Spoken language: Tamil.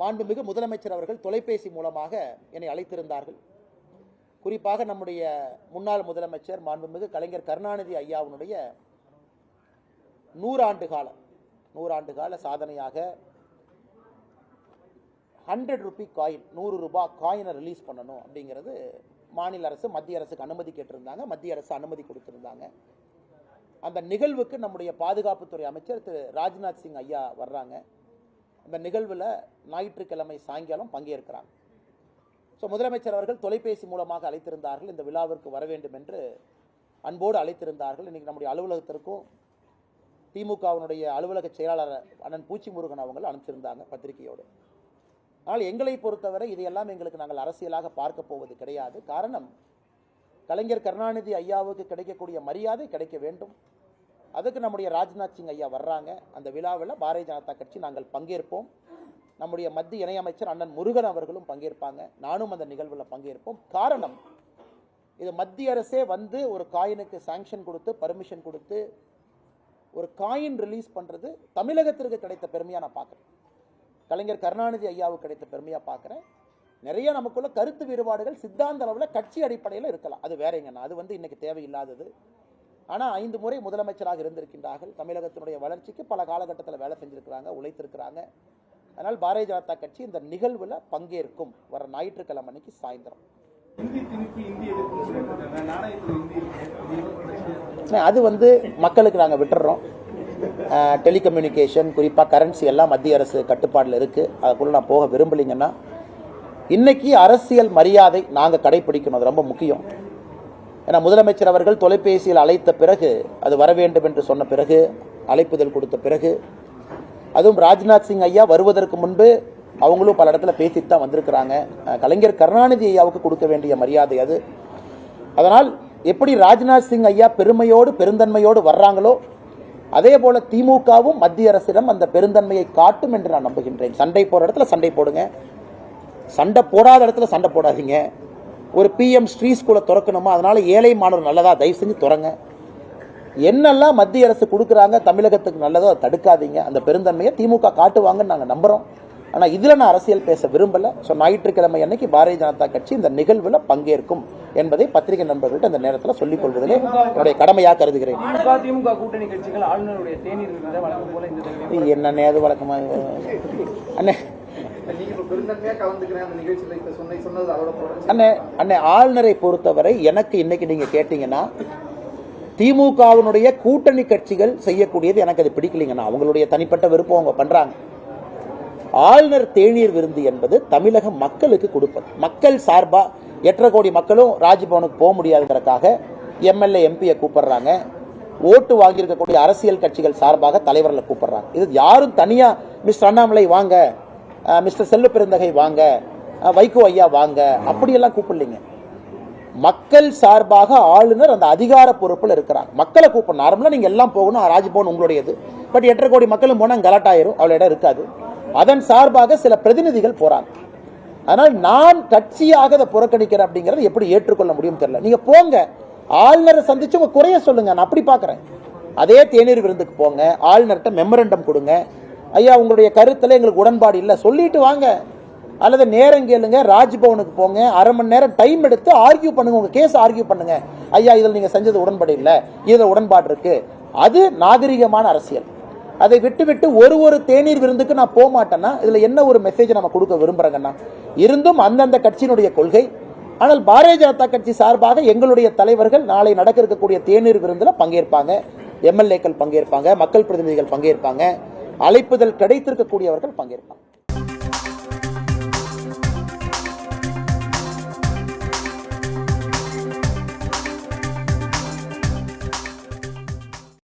மாண்புமிகு முதலமைச்சர் அவர்கள் தொலைபேசி மூலமாக என்னை அழைத்திருந்தார்கள். குறிப்பாக நம்முடைய முன்னாள் முதலமைச்சர் மாண்புமிகு கலைஞர் கருணாநிதி ஐயாவுடைய 100 ஆண்டு கால சாதனையாக 100 ரூபி காயின், 100 ரூபாய் காயினை ரிலீஸ் பண்ணணும் அப்படிங்கிறது மாநில அரசு மத்திய அரசுக்கு அனுமதி கேட்டிருந்தாங்க. மத்திய அரசு அனுமதி கொடுத்திருந்தாங்க. அந்த நிகழ்வுக்கு நம்முடைய பாதுகாப்புத்துறை அமைச்சர் திரு ராஜ்நாத் சிங் ஐயா வர்றாங்க. அந்த நிகழ்வில் ஞாயிற்றுக்கிழமை சாயங்காலம் பங்கேற்கிறாங்க. ஸோ முதலமைச்சர் அவர்கள் தொலைபேசி மூலமாக அழைத்திருந்தார்கள். இந்த விழாவிற்கு வர வேண்டும் என்று அன்போடு அழைத்திருந்தார்கள். இன்றைக்கி நம்முடைய அலுவலகத்திற்கும் திமுகவினுடைய அலுவலக செயலாளர் அண்ணன் பூச்சி முருகன் அவங்க அனுப்பிச்சிருந்தாங்க பத்திரிகையோடு. ஆனால் எங்களை பொறுத்தவரை இதையெல்லாம் எங்களுக்கு நாங்கள் அரசியலாக பார்க்க போவது கிடையாது. காரணம், கலைஞர் கருணாநிதி ஐயாவுக்கு கிடைக்கக்கூடிய மரியாதை கிடைக்க வேண்டும். அதுக்கு நம்முடைய ராஜ்நாத் சிங் ஐயா வர்றாங்க. அந்த விழாவில் பாரதிய ஜனதா கட்சி நாங்கள் பங்கேற்போம். நம்முடைய மத்திய இணையமைச்சர் அண்ணன் முருகன் அவர்களும் பங்கேற்பாங்க. நானும் அந்த நிகழ்வில் பங்கேற்போம். காரணம், இது மத்திய அரசே வந்து ஒரு காயினுக்கு சாங்ஷன் கொடுத்து பர்மிஷன் கொடுத்து ஒரு காயின் ரிலீஸ் பண்ணுறது தமிழகத்திற்கு கிடைத்த பெருமையாக நான் பார்க்குறேன். கலைஞர் கருணாநிதி ஐயாவுக்கு கிடைத்த பெருமையாக பார்க்குறேன். நிறைய நமக்குள்ள கருத்து வேறுபாடுகள் சித்தாந்த அளவில் கட்சி அடிப்படையில் இருக்கலாம், அது வேறங்கண்ணா, அது வந்து இன்னைக்கு தேவையில்லாதது. ஆனால் 5 முறை முதலமைச்சராக இருந்திருக்கின்றார்கள். தமிழகத்தினுடைய வளர்ச்சிக்கு பல காலகட்டத்தில் வேலை செஞ்சிருக்கிறாங்க, உழைத்திருக்கிறாங்க. அதனால் பாரதிய ஜனதா கட்சி இந்த நிகழ்வில் பங்கேற்கும். வர ஞாயிற்றுக்கிழமை அன்னைக்கு சாயந்தரம். அது வந்து மக்களுக்கு நாங்கள் விட்டுறோம். டெலிகம்யூனிகேஷன், குறிப்பாக கரன்சி எல்லாம் மத்திய அரசு கட்டுப்பாடில் இருக்குது. அதுக்குள்ள நான் போக விரும்பலைங்கன்னா, இன்னைக்கு அரசியல் மரியாதை நாங்கள் கடைபிடிக்கணும், அது ரொம்ப முக்கியம். ஏன்னா முதலமைச்சர் அவர்கள் தொலைபேசியில் அழைத்த பிறகு, அது வர வேண்டும் என்று சொன்ன பிறகு, அழைப்புதல் கொடுத்த பிறகு, அதுவும் ராஜ்நாத் சிங் ஐயா வருவதற்கு முன்பு அவங்களும் பல இடத்துல பேசிட்டு தான் வந்திருக்கிறாங்க. கலைஞர் கருணாநிதி ஐயாவுக்கு கொடுக்க வேண்டிய மரியாதை அது. அதனால் எப்படி ராஜ்நாத் சிங் ஐயா பெருமையோடு பெருந்தன்மையோடு வர்றாங்களோ, அதே போல திமுகவும் மத்திய அரசிடம் அந்த பெருந்தன்மையை காட்டும் என்று நான் நம்புகின்றேன். சண்டை போடுற இடத்துல சண்டை போடுங்க, சண்டை போடாத இடத்துல சண்டை போடாதீங்க. ஒரு பிஎம் ஸ்ரீ ஸ்கூலை திறக்கணுமா, அதனால ஏழை மாணவர் நல்லதா, தயவு செஞ்சு திறங்க. என்னெல்லாம் மத்திய அரசு கொடுக்குறாங்க தமிழகத்துக்கு நல்லதோ அதை தடுக்காதீங்க. அந்த பெருந்தன்மையை திமுக காட்டுவாங்கன்னு நாங்கள் நம்புகிறோம். ஆனால் இதில் நான் அரசியல் பேச விரும்பலை. ஸோ ஞாயிற்றுக்கிழமை அன்னைக்கு பாரதிய ஜனதா கட்சி இந்த நிகழ்வில் பங்கேற்கும் என்பதை பத்திரிகை நண்பர்கள்ட்ட இந்த நேரத்தில் சொல்லிக் கொள்வதிலே என்னுடைய கடமையாக கருதுகிறேன். என்னன்னே அது வழக்கமாக அண்ணே அண்ணே ஆளுநரை பொறுத்தவரை எனக்கு இன்னைக்கு நீங்க கேட்டீங்கன்னா, திமுகவினுடைய கூட்டணி கட்சிகள் செய்யக்கூடியது எனக்கு அது பிடிக்கலைங்கன்னா, அவங்களுடைய தனிப்பட்ட விருப்பம் அவங்க பண்றாங்க. ஆளுநர் தேநீர் விருந்து என்பது தமிழக மக்களுக்கு கொடுப்பது. மக்கள் சார்பா 8.5 கோடி மக்களும் ராஜ்பவனுக்கு போக முடியாதுங்கிறதுக்காக எம்எல்ஏ எம்பியை கூப்பிடுறாங்க. ஓட்டு வாங்கியிருக்கக்கூடிய அரசியல் கட்சிகள் சார்பாக தலைவர்களை கூப்பிடுறாங்க. இது யாரும் தனியா மிஸ்டர் அண்ணாமலை வாங்க, மிஸ்டர் செல்வ பெருந்தகை வாங்க, வைகோ ஐயா வாங்க, அப்படியெல்லாம் கூப்பிடலைங்க. மக்கள் சார்பாக ஆளுநர் அந்த அதிகார பொறுப்பில் இருக்கிறாங்க. மக்களை கூப்பிடணும். நார்மலாக நீங்கள் எல்லாம் போகணும், ராஜ்பவன் உங்களுடையது. பட் 8.5 கோடி மக்களும் போனால் கலாட்டாயிரும், அவ்வளோ இடம் இருக்காது. அதன் சார்பாக சில பிரதிநிதிகள் போறாங்க. அதனால் நான் கட்சியாக அதை புறக்கணிக்கிறேன் அப்படிங்கிறது எப்படி ஏற்றுக்கொள்ள முடியும் தெரியல. நீங்க போங்க, ஆளுநரை சந்திச்சு உங்க குறைய சொல்லுங்க, நான் அப்படி பார்க்குறேன். அதே தேநீர் விருந்துக்கு போங்க, ஆளுநர்கிட்ட மெமரண்டம் கொடுங்க, ஐயா உங்களுடைய கருத்துல எங்களுக்கு உடன்பாடு இல்லை சொல்லிட்டு வாங்க. அல்லது நேரம் கேளுங்க, ராஜ்பவனுக்கு போங்க, அரை மணி நேரம் டைம் எடுத்து ஆர்கியூ பண்ணுங்க, உங்க கேஸ் ஆர்கியூ பண்ணுங்க. ஐயா இதில் நீங்க செஞ்சது உடன்பாடு இல்லை, இதில் உடன்பாடு இருக்கு. அது நாகரிகமான அரசியல். அதை விட்டு ஒரு தேநீர் விருந்துக்கு நான் போக மாட்டேன்னா இதுல என்ன ஒரு மெசேஜ் நம்ம கொடுக்க விரும்புறேங்கன்னா, இருந்தும் அந்தந்த கட்சியினுடைய கொள்கை. ஆனால் பாரதிய ஜனதா கட்சி சார்பாக எங்களுடைய தலைவர்கள் நாளை நடக்க இருக்கக்கூடிய தேநீர் விருந்துல பங்கேற்பாங்க, எம்எல்ஏக்கள் பங்கேற்பாங்க, மக்கள் பிரதிநிதிகள் பங்கேற்பாங்க, அழைப்புதல் கிடைத்திருக்கக்கூடியவர்கள் பங்கேற்பாங்க.